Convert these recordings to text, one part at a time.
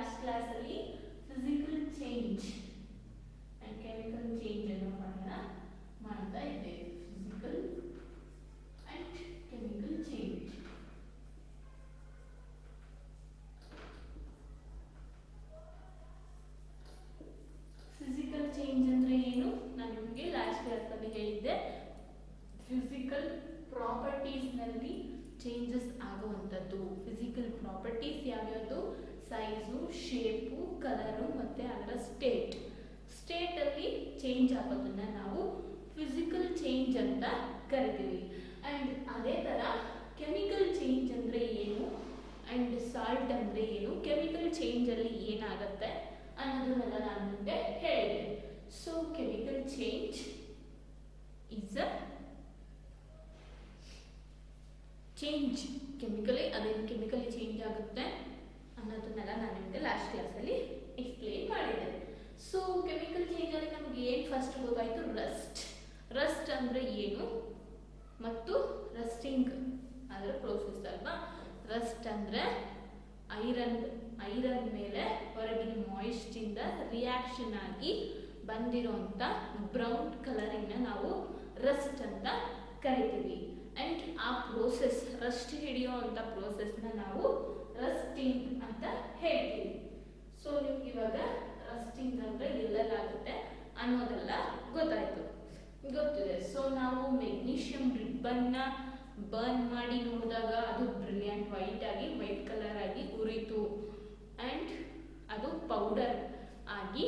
Last ಕ್ಲಾಸಲ್ಲಿ physical change and chemical change ಅನ್ನೋ ಪಾಠನ ಮಾಡ್ತಾ ಇದ್ದೇವೆ. Physical and chemical change. Physical change ಅಂದರೆ ಏನು? ನಾನು ನಿಮಗೆ ಲಾಸ್ಟ್ ಕ್ಲಾಸಲ್ಲಿ ಹೇಳಿದ್ದೆ. ಫಿಸಿಕಲ್ ಪ್ರಾಪರ್ಟೀಸ್ನಲ್ಲಿ ಚೇಂಜಸ್ ಆಗುವಂಥದ್ದು. ಫಿಸಿಕಲ್ ಪ್ರಾಪರ್ಟೀಸ್ ಯಾವ್ಯಾವುದು? ಸೈಜು, ಶೇಪು, ಕಲರು ಮತ್ತು ಅದರ ಸ್ಟೇಟಲ್ಲಿ ಚೇಂಜ್ ಆಗೋದನ್ನು ನಾವು ಫಿಸಿಕಲ್ ಚೇಂಜ್ ಅಂತ ಕರಿತೀವಿ. ಆ್ಯಂಡ್ ಅದೇ ಥರ ಕೆಮಿಕಲ್ ಚೇಂಜ್ ಅಂದರೆ ಏನು ಆ್ಯಂಡ್ ಸಾಲ್ಟ್ ಅಂದರೆ ಏನು, ಕೆಮಿಕಲ್ ಚೇಂಜಲ್ಲಿ ಏನಾಗುತ್ತೆ ಅನ್ನೋದನ್ನೆಲ್ಲ ನಾನು ಮುಂದೆ ಹೇಳಿದೆ. So chemical change is a change. ಅದೇನು ಕೆಮಿಕಲಿ ಚೇಂಜ್ ಆಗುತ್ತೆ ಅನ್ನೋದನ್ನೆಲ್ಲ ನಾನು ನಿಮಗೆ ಲಾಸ್ಟ್ ಕ್ಲಾಸಲ್ಲಿ ಎಕ್ಸ್ಪ್ಲೇನ್ ಮಾಡಿದ್ದೆ. ಸೊ ಕೆಮಿಕಲ್ ಚೇಂಜಲ್ಲಿ ನಮಗೆ ಏನು ಫಸ್ಟ್ ಗೊತ್ತಾಯಿತು? ರಸ್ಟ್ ಅಂದರೆ ಏನು ಮತ್ತು ರಸ್ಟಿಂಗ್ ಅದರ ಪ್ರೋಸೆಸ್ ಅಲ್ವಾ. ರಸ್ಟ್ ಅಂದರೆ ಐರನ್ ಮೇಲೆ ಹೊರಗಿನ ಮಾಯಿಸ್ಟಿಂದ ರಿಯಾಕ್ಷನ್ ಆಗಿ ಬಂದಿರೋಂಥ ಬ್ರೌನ್ ಕಲರಿಂಗ್ನ ನಾವು ರಸ್ಟ್ ಅಂತ ಕರಿತೀವಿ. ಆ್ಯಂಡ್ ಆ ಪ್ರೋಸೆಸ್, ರಸ್ಟ್ ಹಿಡಿಯೋ ಅಂಥ ಪ್ರೋಸೆಸ್ನ ನಾವು ರಸ್ಟಿಂಗ್ ಅಂತ ಹೇಳ್ತೀವಿ. ಸೊ ನಿಮ್ಗೆ ಇವಾಗ ರಸ್ಟಿಂಗ್ ಅಂದರೆ ಎಲ್ಲೆಲ್ಲಾಗುತ್ತೆ ಅನ್ನೋದೆಲ್ಲ ಗೊತ್ತಿದೆ. ಸೊ ನಾವು ಮೆಗ್ನೀಷಿಯಂ ರಿಬ್ಬನ್ನ ಬರ್ನ್ ಮಾಡಿ ನೋಡಿದಾಗ ಅದು ಬ್ರಿಲಿಯಂಟ್ ವೈಟ್ ಕಲರ್ ಆಗಿ ಉರಿತು ಆ್ಯಂಡ್ ಅದು ಪೌಡರ್ ಆಗಿ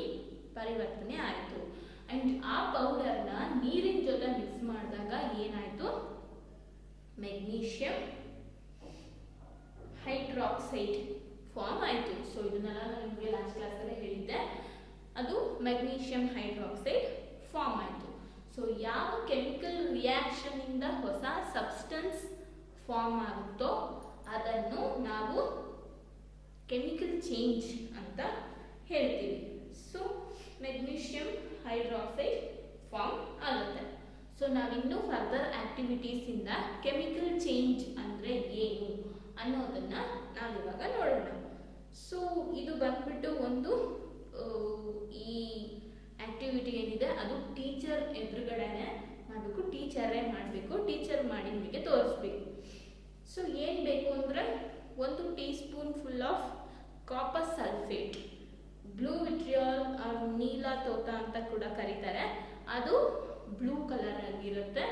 ಪರಿವರ್ತನೆ ಆಯಿತು. ಆ್ಯಂಡ್ ಆ ಪೌಡರ್ನ ನೀರಿನ ಜೊತೆ ಮಿಕ್ಸ್ ಮಾಡಿದಾಗ ಏನಾಯಿತು? ಮೆಗ್ನೀಷಿಯಂ ಹೈಡ್ರಾಕ್ಸೈಡ್ ಫಾರ್ಮ್ ಆಯಿತು. ಸೊ ಇದನ್ನೆಲ್ಲ ನಾನು ನಿಮಗೆ ಲಾಸ್ಟ್ ಕ್ಲಾಸಲ್ಲೇ ಹೇಳಿದ್ದೆ. ಅದು ಮೆಗ್ನೀಷಿಯಂ ಹೈಡ್ರಾಕ್ಸೈಡ್ ಫಾರ್ಮ್ ಆಯಿತು. ಸೊ ಯಾವ ಕೆಮಿಕಲ್ ರಿಯಾಕ್ಷನಿಂದ ಹೊಸ ಸಬ್ಸ್ಟೆನ್ಸ್ ಫಾರ್ಮ್ ಆಗುತ್ತೋ ಅದನ್ನು ನಾವು ಕೆಮಿಕಲ್ ಚೇಂಜ್ ಅಂತ ಹೇಳ್ತೀವಿ. ಸೊ ಮೆಗ್ನೀಷಿಯಂ ಹೈಡ್ರಾಕ್ಸೈಡ್ ಫಾರ್ಮ್ ಆಗುತ್ತೆ. ಸೊ ನಾವಿನ್ನೂ ಫರ್ದರ್ ಆಕ್ಟಿವಿಟೀಸಿಂದ ಕೆಮಿಕಲ್ ಚೇಂಜ್ ಅಂದರೆ ಏನು ಅನ್ನೋದನ್ನು ನಾವಿವಾಗ ನೋಡೋಣ. ಸೊ ಇದು ಬಂದ್ಬಿಟ್ಟು ಒಂದು ಈ ಆಕ್ಟಿವಿಟಿ ಏನಿದೆ ಅದು ಟೀಚರ್ ಎದುರುಗಡೆನೆ ಮಾಡಬೇಕು, ಟೀಚರೇ ಮಾಡಬೇಕು, ಟೀಚರ್ ಮಾಡಿ ನಿಮಗೆ ತೋರಿಸ್ಬೇಕು. ಸೊ ಏನು ಬೇಕು ಅಂದರೆ 1 teaspoon full of copper sulphate, blue vitriol ನೀಲ ತೋತ ಅಂತ ಕೂಡ ಕರೀತಾರೆ, ಅದು ಬ್ಲೂ ಕಲರ್ ಆಗಿರುತ್ತೆ.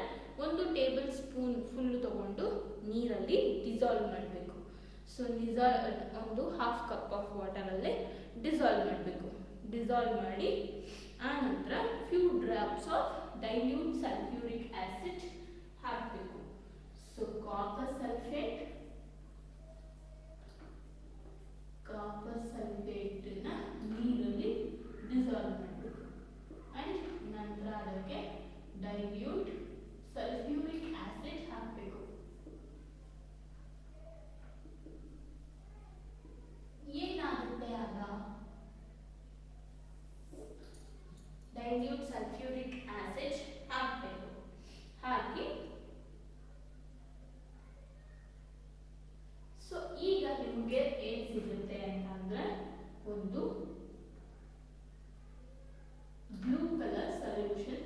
1 ಟೇಬಲ್ ಸ್ಪೂನ್ ಫುಲ್ ತಗೊಂಡು ನೀರಲ್ಲಿ ಡಿಸಾಲ್ವ್ ಮಾಡಬೇಕು. ಸೊ ಒಂದು 1/2 ಕಪ್ ಆಫ್ ವಾಟರಲ್ಲಿ ಡಿಸಾಲ್ವ್ ಮಾಡಬೇಕು. ಡಿಸಾಲ್ವ್ ಮಾಡಿ ಆ ನಂತರ few drops of dilute sulphuric acid ಹಾಕಬೇಕು. ಸೊ ಕಾಪರ್ ಸಲ್ಫೇಟ್ನ ನೀರಲ್ಲಿ ಡಿಸಾಲ್ವ್ ಮಾಡಬೇಕು. ಆ್ಯಂಡ್ ನಂತರ ಅದಕ್ಕೆ ಡೈಲ್ಯೂಟ್ ಸಲ್ಫ್ಯೂರಿಕ್ ಆಸಿಡ್ ಹಾಕಬೇಕು. ಏನಾಗುತ್ತೆ ಆಗ? ಡೈಲ್ಯೂಟ್ ಸಲ್ಫ್ಯೂರಿಕ್ ಆಸಿಡ್ ಹಾಕಬೇಕು. ಹಾಕಿ ಸೊ ಈಗ ನಿಮಗೆ ಏನು ಸಿಗುತ್ತೆ ಅಂತಂದ್ರೆ ಒಂದು ಬ್ಲೂ ಕಲರ್ ಸೊಲ್ಯೂಷನ್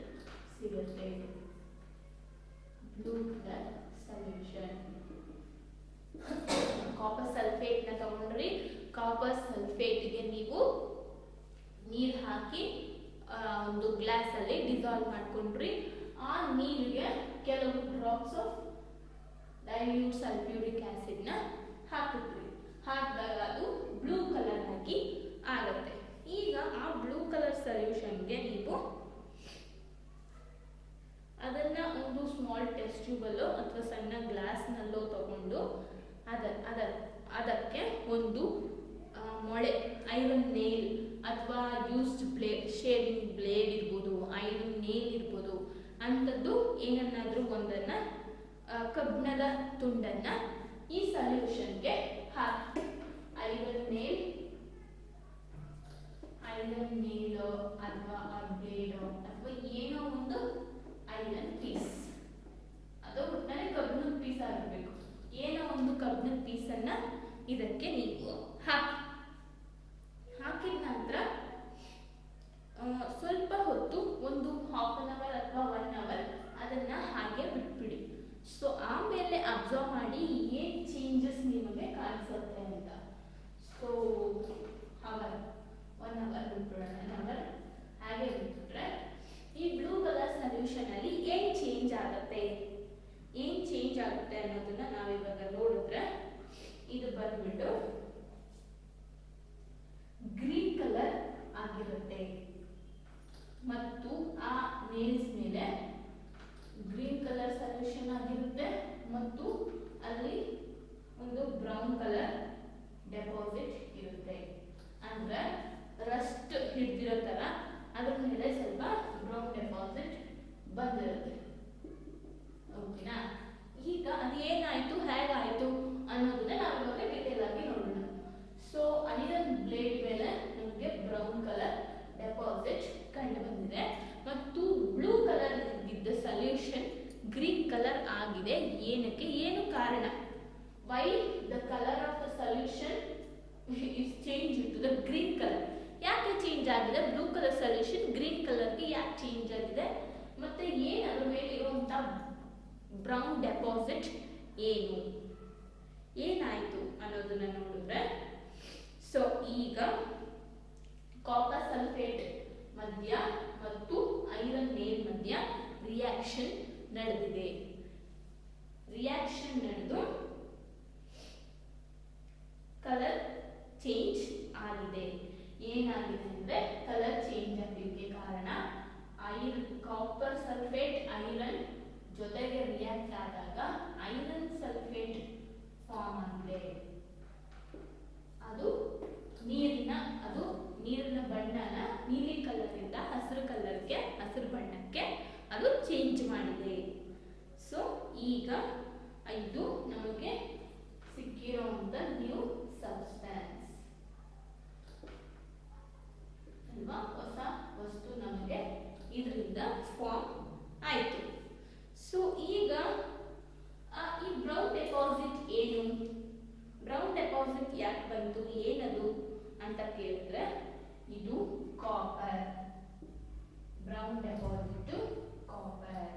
ಸಿಗುತ್ತೆ. Blue colour solution. ಕಾಪರ್ ಸಲ್ಫೇಟ್ನ ತಗೊಂಡ್ರಿ. ಕಾಪರ್ ಸಲ್ಫೇಟ್ಗೆ ನೀವು ನೀರು ಹಾಕಿ ಒಂದು ಗ್ಲಾಸಲ್ಲಿ ಡಿಸಾಲ್ವ್ ಮಾಡ್ಕೊಂಡ್ರಿ. ಆ ನೀರಿಗೆ ಕೆಲವು ಡ್ರಾಪ್ಸ್ ಆಫ್ ಡೈಲ್ಯೂಟ್ ಸಲ್ಫ್ಯೂರಿಕ್ ಆಸಿಡ್ನ ಹಾಕಿದ್ರಿ. ಹಾಕಿದಾಗ ಅದು ಬ್ಲೂ ಕಲರ್ ಆಗಿ ಆಗುತ್ತೆ. ಈಗ ಆ ಬ್ಲೂ ಕಲರ್ ಸೊಲ್ಯೂಷನ್ಗೆ ನೀವು ಅದನ್ನು ಒಂದು ಸ್ಮಾಲ್ ಟೆಸ್ಟ್ ಟ್ಯೂಬಲ್ಲೋ ಅಥವಾ ಸಣ್ಣ ಗ್ಲಾಸ್ನಲ್ಲೋ ತಗೊಂಡು ಅದಕ್ಕೆ ಒಂದು ಮೊಳೆ, ಐರನ್ ನೇಲ್ ಅಥವಾ ಯೂಸ್ಡ್ ಶೇವಿಂಗ್ ಬ್ಲೇಡ್ ಇರ್ಬೋದು, ಐರನ್ ನೇಲ್ ಇರ್ಬೋದು, ಅಂಥದ್ದು ಏನನ್ನಾದರೂ ಒಂದನ್ನು ಕಬ್ಬಿಣದ ತುಂಡನ್ನು ಈ ಸೊಲ್ಯೂಷನ್ಗೆ ಹಾಕಿ ಐರನ್ ನೇಲ್ ಅಥವಾ ಬ್ಲೇಡ್ ಅಥವಾ ಏನೋ ಒಂದು ಐರನ್ ಪೀಸ್, ಅದು ಒಟ್ಟಾರೆ ಕಬ್ಬಿಣದ ಪೀಸ್ ಆಗಿರಬೇಕು. ಏನೋ ಒಂದು ಕಬ್ಬಿಣದ ಪೀಸನ್ನು ಇದಕ್ಕೆ ನೀವು ಹಾಕಿ ಅದು ಗ್ರೀನ್ ಕಲರ್ ಆಗಿರುತ್ತೆ ಮತ್ತು ಆ ನೇಲ್ಸ್ ಮೇಲೆ ಗ್ರೀನ್ ಕಲರ್ ಸೊಲ್ಯೂಷನ್ ಆಗಿರುತ್ತೆ ಮತ್ತು ಅಲ್ಲಿ ಒಂದು ಬ್ರೌನ್ ಕಲರ್ ಡೆಪಾಸಿಟ್ ಇರುತ್ತೆ. ಅಂದ್ರೆ ರಸ್ಟ್ ಹಿಡಿದಿರೋ ತರ ಅದ್ರ ಮೇಲೆ ಸ್ವಲ್ಪ ಬ್ರೌನ್ ಡೆಪಾಸಿಟ್ ಬಂದಿರುತ್ತೆ. ಓಕೆನಾ? ಈಗ ಅದೇನಾಯ್ತು, ಹೇಗಾಯ್ತು ಅನ್ನೋದನ್ನ ನಾವು ಇವಾಗ ಡೀಟೇಲ್ ಆಗಿ ನೋಡೋಣ. ಸೊ ಐರನ್ ಬ್ಲೇಡ್ ಮೇಲೆ ನಮಗೆ ಬ್ರೌನ್ ಕಲರ್ ಡೆಪಾಸಿಟ್ ಕಂಡು ಬಂದಿದೆ ಮತ್ತು ಬ್ಲೂ ಕಲರ್ ಇದ್ದ ಸೊಲ್ಯೂಷನ್ ಗ್ರೀನ್ ಕಲರ್ ಆಗಿದೆ. ಏನಕ್ಕೆ? ಏನು ಕಾರಣ? Why the colour of the solution is change to the green colour? ಯಾಕೆ ಚೇಂಜ್ ಆಗಿದೆ? ಬ್ಲೂ ಕಲರ್ ಸೊಲ್ಯೂಷನ್ ಗ್ರೀನ್ ಕಲರ್ಗೆ ಯಾಕೆ ಚೇಂಜ್ ಆಗಿದೆ? ಮತ್ತೆ ಏನು ಅದ್ರ ಮೇಲೆ ಇರುವಂತ ಬ್ರೌನ್ ಡೆಪಾಸಿಟ್ ಏನು, ಏನಾಯ್ತು ಅನ್ನೋದನ್ನ ನೋಡಿದ್ರೆ, ಸೊ ಈಗ ಕಾಪರ್ ಸಲ್ಫೇಟ್ ಮಧ್ಯ ಮತ್ತು ಐರನ್ ನೇಲ್ ಮಧ್ಯ ರಿಯಾಕ್ಷನ್ ನಡೆದಿದೆ. ರಿಯಾಕ್ಷನ್ ನಡೆದು ಕಲರ್ ಚೇಂಜ್ ಆಗಿದೆ. ಏನಾಗಿದೆ ಅಂದ್ರೆ ಕಲರ್ ಚೇಂಜ್ ಆಗಲಿಕ್ಕೆ ಕಾರಣ ಕಾಪರ್ ಸಲ್ಫೇಟ್ ಐರನ್ ಜೊತೆಗೆ ರಿಯಾಕ್ಟ್ ಆದಾಗ ಐರನ್ ಸಲ್ಫೇಟ್ ಫಾರ್ಮ್ ಆಗಿದೆ. ಅದು ನೀರಿನ ಬಣ್ಣನ ನೀಲಿ ಕಲರ್ ಇಂದ ಹಸಿರು ಬಣ್ಣಕ್ಕೆ ಅದು ಚೇಂಜ್ ಮಾಡಿದೆ. ಸೊ ಈಗ ಇದು ನಮಗೆ ಸಿಕ್ಕಿರುವಂತ ನ್ಯೂ ಸಬ್ಸ್ಟೆನ್ಸ್ ಅಲ್ವಾ? ಹೊಸ ವಸ್ತು ನಮಗೆ ಇದರಿಂದ ಫಾರ್ಮ್ ಆಯಿತು. ಸೊ ಈಗ ಈ ಬ್ರೌನ್ ಡೆಪಾಸಿಟ್ ಏನು? ಬ್ರೌನ್ ಡೆಪಾಸಿಟ್ ಯಾಕೆ ಬಂತು, ಏನದು ಅಂತ ಕೇಳಿದ್ರೆ, ಇದು ಕಾಪರ್. Brown deposit copper.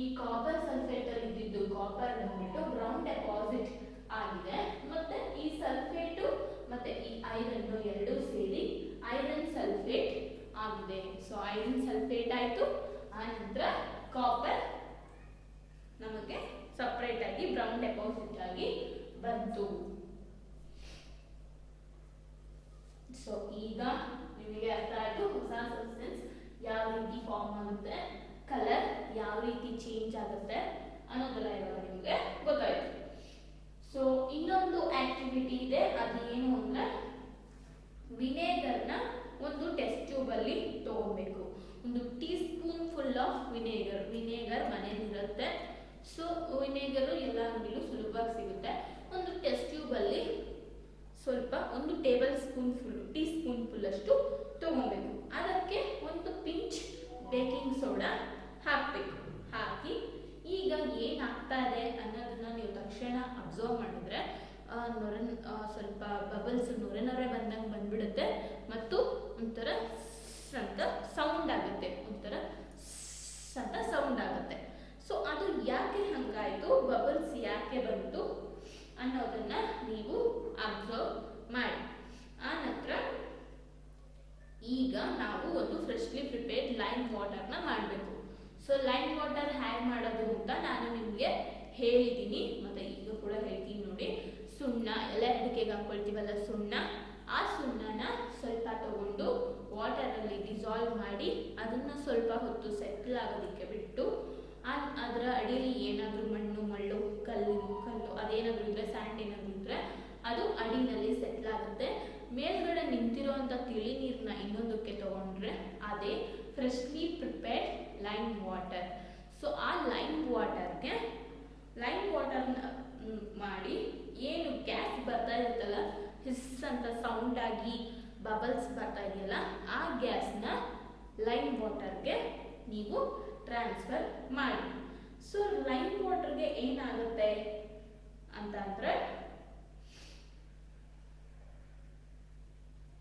ಈ ಕಾಪರ್ ಸಲ್ಫೇಟ್ ಅಲ್ಲಿ ಇದ್ದಿದ್ದು ಕಾಪರ್ ಬಂದ್ಬಿಟ್ಟು ಬ್ರೌನ್ ಡೆಪಾಸಿಟ್ ಆಗಿದೆ. ಮತ್ತೆ ಈ ಸಲ್ಫೇಟು ಮತ್ತೆ ಈ ಐರನ್ ಎರಡು ಸೇರಿ ಐರನ್ ಸಲ್ಫೇಟ್ ಆಗಿದೆ. ಸೊ ಐರನ್ ಸಲ್ಫೇಟ್ ಆಯ್ತು, ಆ ನಂತರ ಕಾಪರ್ ನಮಗೆ ಸಪರೇಟ್ ಆಗಿ ಬ್ರೌನ್ ಡೆಪಾಸಿಟ್ ಆಗಿ ಬಂತು. ಸೊ ಈಗ ನಿಮಗೆ ಅರ್ಥ ಆಯ್ತು ಹೊಸ ಸಬ್ಸ್ಟೆನ್ಸ್ ಯಾವ ರೀತಿ ಫಾರ್ಮ್ ಆಗುತ್ತೆ, ಕಲರ್ ಯಾವ ರೀತಿ ಚೇಂಜ್ ಆಗುತ್ತೆ ಅನ್ನೋದೆಲ್ಲ ಇವಾಗ ನಿಮಗೆ ಗೊತ್ತಾಯ್ತು. ಸೊ ಇನ್ನೊಂದು ಆಕ್ಟಿವಿಟಿ ಇದೆ, ಅದೇನು ಅಂದ್ರೆ ವಿನೇಗರ್ನ ಒಂದು ಟೆಸ್ಟ್ ಟ್ಯೂಬ್ ಅಲ್ಲಿ ತಗೋಬೇಕು. ಒಂದು teaspoon full of vinegar ಮನೆಯಲ್ಲಿರುತ್ತೆ. ಸೊ ವಿನೇಗರ್ ಎಲ್ಲ ಅಂಗಡಿಲೂ ಸುಲಭವಾಗಿ ಸಿಗುತ್ತೆ. ಒಂದು ಟೆಸ್ಟ್ ಟ್ಯೂಬ್ ಅಲ್ಲಿ ಸ್ವಲ್ಪ ಒಂದು table spoon full tea spoon full ಅಷ್ಟು ತಗೋಬೇಕು. ಅದಕ್ಕೆ ಒಂದು ಪಿಂಚ್ ಬೇಕಿಂಗ್ ಸೋಡಾ ಹಾಕಬೇಕು. ಹಾಕಿ ಈಗ ಏನಾಗ್ತಾ ಇದೆ ಅನ್ನೋದನ್ನ ನೀವು ತಕ್ಷಣ ಅಬ್ಸರ್ವ್ ಮಾಡಿದ್ರೆ ಸ್ವಲ್ಪ ಬಬಲ್ಸ್ ನೊರೆ ಬಂದಂಗೆ ಬಂದ್ಬಿಡುತ್ತೆ ಮತ್ತು ಒಂಥರ ಅಂತ ಸೌಂಡ್ ಆಗುತ್ತೆ, ಸೌಂಡ್ ಆಗುತ್ತೆ. ಸೊ ಅದು ಯಾಕೆ ಹಂಗಾಯ್ತು, ಬಬಲ್ಸ್ ಯಾಕೆ ಬಂತು ಅನ್ನೋದನ್ನ ನೀವು ಅಬ್ಸರ್ವ್ ಮಾಡಿ. ಆ ನಂತರ ಈಗ ನಾವು ಒಂದು ಫ್ರೆಶ್ಲಿ ಪ್ರಿಪೇರ್ಡ್ ಲೈಮ್ ವಾಟರ್ನ ಮಾಡಬೇಕು. ಸೊ ಲೈಮ್ ವಾಟರ್ ಹ್ಯಾಗ್ ಮಾಡೋದು ಅಂತ ನಾನು ನಿಮಗೆ ಹೇಳಿದ್ದೀನಿ, ಮತ್ತೆ ಈಗ ಕೂಡ ಹೇಳ್ತೀನಿ ನೋಡಿ. ಸುಣ್ಣ ಎಲೆ ಅಡಿಕೆಗೆ ಹಾಕೊಳ್ತೀವಲ್ಲ ಸುಣ್ಣ, ಆ ಸುಣ್ಣನ ಸ್ವಲ್ಪ ತಗೊಂಡು ವಾಟರಲ್ಲಿ ಡಿಸಾಲ್ವ್ ಮಾಡಿ ಅದನ್ನ ಸ್ವಲ್ಪ ಹೊತ್ತು ಸೆಟ್ಲ್ ಆಗೋದಕ್ಕೆ ಬಿಟ್ಟು ಅದರ ಅಡಿಯಲ್ಲಿ ಏನಾದರೂ ಮಣ್ಣು ಕಲ್ಲು ಅದೇನಾದರೂ ಇದ್ರೆ, ಸ್ಯಾಂಡ್ ಏನಾದರೂ ಇದ್ರೆ ಅದು ಅಡಿನಲ್ಲಿ ಸೆಟ್ಲ್ ಆಗುತ್ತೆ. ಮೇಲ್ಗಡೆ ನಿಂತಿರುವಂಥ ತಿಳಿ ನೀರನ್ನ ಇನ್ನೊಂದಕ್ಕೆ ತಗೊಂಡ್ರೆ ಅದೇ freshly prepared lime water. So ಆ ಲೈಮ್ ವಾಟರ್ನ ಮಾಡಿ ಏನು ಗ್ಯಾಸ್ ಬರ್ತಾ ಇರುತ್ತಲ್ಲ, ಹಿಸ್ ಅಂತ ಸೌಂಡ್ ಆಗಿ ಬಬಲ್ಸ್ ಬರ್ತಾ ಇದೆಯಲ್ಲ, ಆ ಗ್ಯಾಸ್ನ ಲೈಮ್ ವಾಟರ್ಗೆ ನೀವು ಟ್ರಾನ್ಸ್ಫರ್ ಮಾಡಿ. ಸೊ ಲೈಮ್ ವಾಟರ್ಗೆ ಏನಾಗುತ್ತೆ ಅಂತಂದ್ರೆ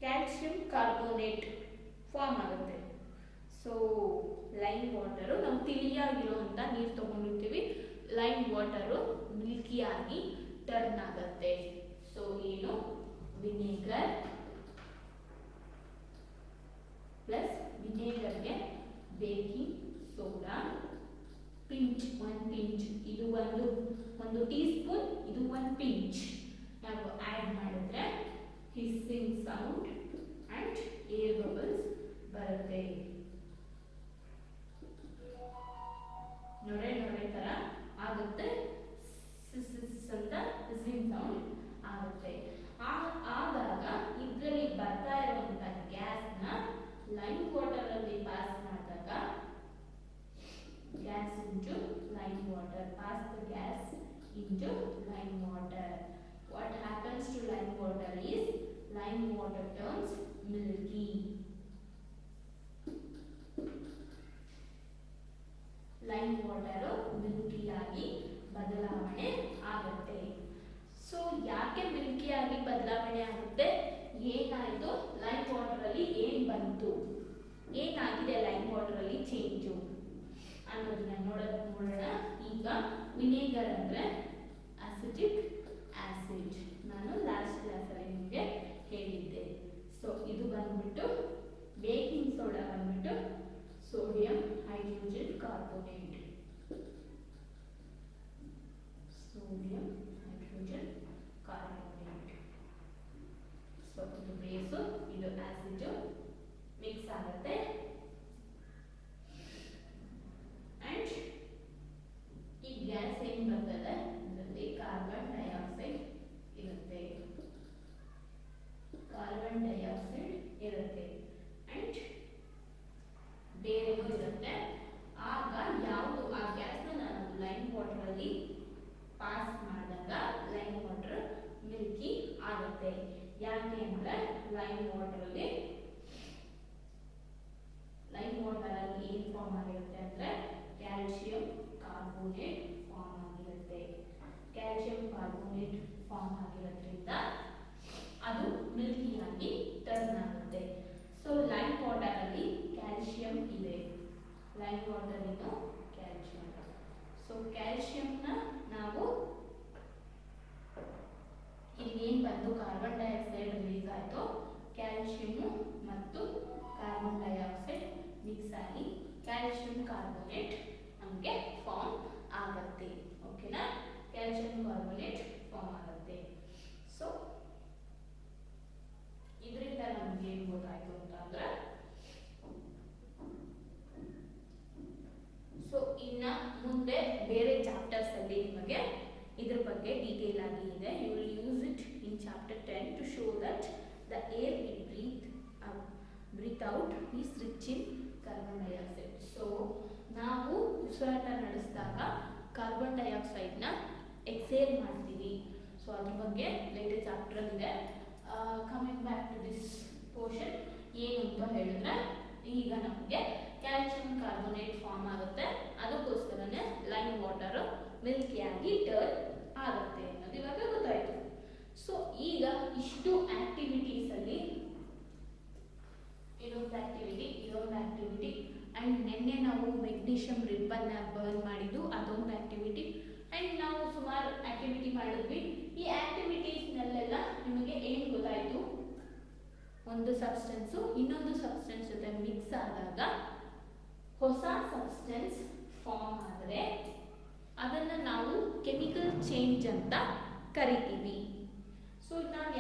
ಕ್ಯಾಲ್ಸಿಯಂ ಕಾರ್ಬೋನೇಟ್ ಫಾರ್ಮ್ ಆಗುತ್ತೆ. ಸೊ ಲೈಮ್ ವಾಟರು ನಾವು ತಿಳಿಯಾಗಿರುವಂಥ ನೀರು ತಗೊಂಡಿರ್ತೀವಿ, ಲೈಮ್ ವಾಟರು ಮಿಲ್ಕಿ ಆಗಿ ಟರ್ನ್ ಆಗುತ್ತೆ. ಸೊ ಏನು ವಿನೇಗರ್ ಪ್ಲಸ್ ವಿನೇಗರ್ಗೆ ಬೇಕಿಂಗ್ ಸೋಡಾ ಒಂದು ಪಿಂಚ್, ಇದು ಒಂದು ಟೀ ಸ್ಪೂನ್, ಇದು ಒಂದು ಪಿಂಚ್ ನಾವು ಆ್ಯಡ್ ಮಾಡಿದ್ರೆ ಸೌಂಡ್ ಅಂಡ್ ಏರ್ ಬಬಲ್ಸ್ ಬರುತ್ತೆ. ನೊರೆ ತರ ಆಗುತ್ತೆ, ಅಂತ ಝಿಮ್ ಸೌಂಡ್ ಆಗುತ್ತೆ. ಆದಾಗ ಇದರಲ್ಲಿ ಬರ್ತಾ ಇರುವಂತ ಗ್ಯಾಸ್ನ ಲೈಮ್ ವಾಟರ್ ಅಲ್ಲಿ ಪಾಸ್ ಮಾಡಿದಾಗ gas into lime water, pass the gas into lime water. What happens to lime water is lime water turns milky. Lime water milky ಆಗಿ ಬದಲಾವಣೆ ಆಗುತ್ತೆ. ಸೊ ಯಾಕೆ ಮಿಲ್ಕಿ ಆಗಿ ಬದಲಾವಣೆ ಆಗುತ್ತೆ? ಏನಾಯಿತು ಲೈಮ್ ವಾಟರ್ ಅಲ್ಲಿ ಏನ್ ಬಂತು, ಏನಾಗಿದೆ ಲೈಮ್ ವಾಟರ್ ಅಲ್ಲಿ ಚೇಂಜು ಅನ್ನೋದನ್ನ ನೋಡೋಣ. ಈಗ ವಿನೇಗರ್ ಅಂದ್ರೆ ಅಸಿಟಿಕ್ ಆಸಿಡ್, ನಾನು ಲಾಸ್ಟ್ ಕ್ಲಾಸಲ್ಲಿ ನಿಮಗೆ ಹೇಳಿದ್ದೆ. ಸೊ ಇದು ಬಂದ್ಬಿಟ್ಟು ಬೇಕಿಂಗ್ ಸೋಡಾ ಬಂದ್ಬಿಟ್ಟು sodium hydrogen carbonate, sodium hydrogen carbonate. So ಇದು ಬೇಸು, ಇದು ಆಸಿಡ್ ಮಿಕ್ಸ್ ಆಗುತ್ತೆ. ಅಂಡ್ ಈ ಗ್ಯಾಸ್ ಏನ್ ಬರ್ತದೆ ಅದರಲ್ಲಿ ಕಾರ್ಬನ್ ಡೈಆಕ್ಸೈಡ್ ಇರುತ್ತೆ, ಕಾರ್ಬನ್ ಡೈಆಕ್ಸೈಡ್ ಇರುತ್ತೆ ಅಂಡ್ ಬೇರೆನೂ ಇರುತ್ತೆ. ಆಗ ಯಾವುದು ಆ ಗ್ಯಾಸ್ನ ನಾನು ಲೈಮ್ ವಾಟರ್ ಅಲ್ಲಿ ಪಾಸ್ ಮಾಡಿದಾಗ ಲೈಮ್ ವಾಟರ್ ಮಿಲ್ಕಿ ಆಗುತ್ತೆ. ಯಾಕೆ ಅಂದ್ರೆ ಲೈಮ್ ವಾಟರ್ ಅಲ್ಲಿ ಏನ್ ಫಾರ್ಮ್ ಆಗಿರುತ್ತೆ ಅಂದ್ರೆ ಕ್ಯಾಲ್ಸಿಯಂ ಕಾರ್ಬೋನೇಟ್ ಫಾರ್ಮ್ ಆಗಿರುತ್ತೆ. ಕ್ಯಾಲ್ಸಿಯಂ ಕಾರ್ಬೋನೇಟ್ ಫಾರ್ಮ್ ಆಗಿರೋದ್ರಿಂದ ಅದು ಮಿಲ್ಕಿಯಾಗಿ ಟರ್ನ್ ಆಗುತ್ತೆ. ಸೊ ಲೈಮ್ ವಾಟರ್ ಅಲ್ಲಿ ಕ್ಯಾಲ್ಸಿಯಂ ಇದೆ, ಲೈಮ್ ವಾಟರ್ ಇದು ಕ್ಯಾಲ್ಸಿಯಂ. ಸೊ ಕ್ಯಾಲ್ಸಿಯಂನ ನಾವು ಇಲ್ಲಿ ಏನ್ ಬಂದು ಕಾರ್ಬನ್ ಡೈಆಕ್ಸೈಡ್ ರಿಲೀಸ್ ಆಯಿತು, ಕ್ಯಾಲ್ಸಿಯಂ ಮತ್ತು ಕಾರ್ಬನ್ ಡೈಆಕ್ಸೈಡ್ ಮಿಕ್ಸ್ ಆಗಿ ಕ್ಯಾಲ್ಸಿಯಂ ಕಾರ್ಬೋನೇಟ್ ನಮಗೆ ಫಾರ್ಮ್ ಆಗುತ್ತೆ. ಓಕೆನಾ, ಕ್ಯಾಲ್ಸಿಯಂ ಕಾರ್ಬೋನೇಟ್ ಫಾರ್ಮ್ ಆಗುತ್ತೆ. ಸೊ ಇದರಿಂದ ನಮ್ಗೆ ಏನು ಗೊತ್ತಾಯ್ತು ಅಂತಂದ್ರೆ, ಸೊ ಇನ್ನ ಮುಂದೆ ಬೇರೆ ಚಾಪ್ಟರ್ಸ್ ಅಲ್ಲಿ ನಿಮಗೆ ಇದ್ರ ಬಗ್ಗೆ ಡೀಟೇಲ್ ಆಗಿ ಇದೆ. You will use it in chapter 10 to show that the air we breathe out is rich in carbon dioxide. So ನಾವು ಉಸಿರಾಟ ನಡೆಸಿದಾಗ ಕಾರ್ಬನ್ ಡೈಆಕ್ಸೈಡ್ನ ಎಕ್ಸೇಲ್ ಮಾಡ್ತೀವಿ. ಸೊ ಅದ್ರ ಬಗ್ಗೆ ಲೇಟೆಸ್ಟ್ ಚಾಪ್ಟರ್ ಇದೆ. Coming back to this portion, ಏನು ಅಂತ ಹೇಳಿದ್ರೆ ಈಗ ನಮಗೆ ಕ್ಯಾಲ್ಸಿಯಂ ಕಾರ್ಬೋನೇಟ್ ಫಾರ್ಮ್ ಆಗುತ್ತೆ, ಅದಕ್ಕೋಸ್ಕರನೇ ಲೈಮ್ ವಾಟರ್ ಮಿಲ್ಕಿಯಾಗಿ ಟರ್ನ್ ಆಗುತ್ತೆ ಅನ್ನೋದು ಇವಾಗ ಗೊತ್ತಾಯ್ತು. ಸೊ ಈಗ ಇಷ್ಟು ಆಕ್ಟಿವಿಟೀಸ್ ಅಲ್ಲಿ ಇದೊಂದು ಆಕ್ಟಿವಿಟಿ ಅಂಡ್ ನಿನ್ನೆ ನಾವು ಮೆಗ್ನೀಷಿಯಂ ರಿಬ್ಬನ್ನ ಬರ್ನ್ ಮಾಡಿದ್ದು ಅದೊಂದು ಆಕ್ಟಿವಿಟಿ ಅಂಡ್ ನಾವು ಸುಮಾರು ಆಕ್ಟಿವಿಟಿ ಮಾಡಿದ್ವಿ. ಈ ಆಕ್ಟಿವಿಟೀಸ್ನಲ್ಲೆಲ್ಲ ನಿಮಗೆ ಏನು ಗೊತ್ತಾಯ್ತು, ಒಂದು ಸಬ್ಸ್ಟೆನ್ಸು ಇನ್ನೊಂದು ಸಬ್ಸ್ಟೆನ್ಸ್ ಜೊತೆ ಮಿಕ್ಸ್ ಆದಾಗ ಹೊಸ ಸಬ್ಸ್ಟೆನ್ಸ್ ಫಾರ್ಮ್ ಆದರೆ ಅದನ್ನು ನಾವು ಕೆಮಿಕಲ್ ಚೇಂಜ್ ಅಂತ ಕರಿತೀವಿ. ಸೊ ನಾವು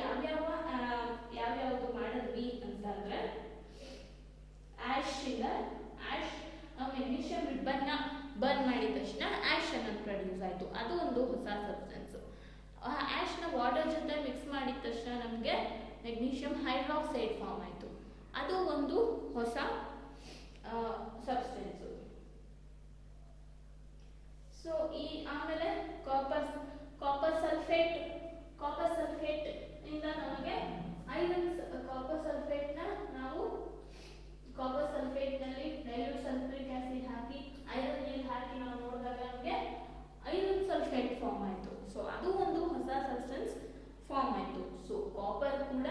ಯಾವ್ಯಾವುದು ಮಾಡಿದ್ವಿ ಅಂತಂದ್ರೆ, ಮೆಗ್ನೀಷಿಯಂ ರಿಬ್ಬನ್ನ ಬರ್ನ್ ಮಾಡಿದ ತಕ್ಷಣ ಆ್ಯಶ್ ಅನ್ನು ಪ್ರೊಡ್ಯೂಸ್ ಆಯಿತು, ಅದು ಒಂದು ಹೊಸ ಸಬ್ಸ್ಟೆನ್ಸ್. ಆ್ಯಶ್ನ ವಾಟರ್ ಜೊತೆ ಮಿಕ್ಸ್ ಮಾಡಿದ ತಕ್ಷಣ ನಮಗೆ ಮೆಗ್ನೀಷಿಯಂ ಹೈಡ್ರಾಕ್ಸೈಡ್ ಫಾರ್ಮ್ ಆಯಿತು, ಅದು ಒಂದು ಹೊಸ ಸಬ್ಸ್ಟೆನ್ಸು. ಸೊ ಈ ಆಮೇಲೆ ಕಾಪರ್ ಸಲ್ಫೇಟ್ ಇಂದ ನಮಗೆ ಕಾಪರ್ ಸಲ್ಫೇಟ್ನ ನಾವು ಕಾಪರ್ ಸಲ್ಫೇಟ್ನಲ್ಲಿ ಡೈಲ್ಯೂಟ್ ಸಲ್ಫ್ಯೂರಿಕ್ ಆಸಿಡ್ ಹಾಕಿ ಐರನ್ ನೀರು ಹಾಕಿ ನಾವು ನೋಡಿದಾಗ ನಮಗೆ ಐರನ್ ಸಲ್ಫೇಟ್ ಫಾರ್ಮ್ ಆಯಿತು. ಸೊ ಅದು ಒಂದು ಹೊಸ ಸಬ್ಸ್ಟೆನ್ಸ್ ಫಾರ್ಮ್ ಆಯಿತು. ಸೊ ಕಾಪರ್ ಕೂಡ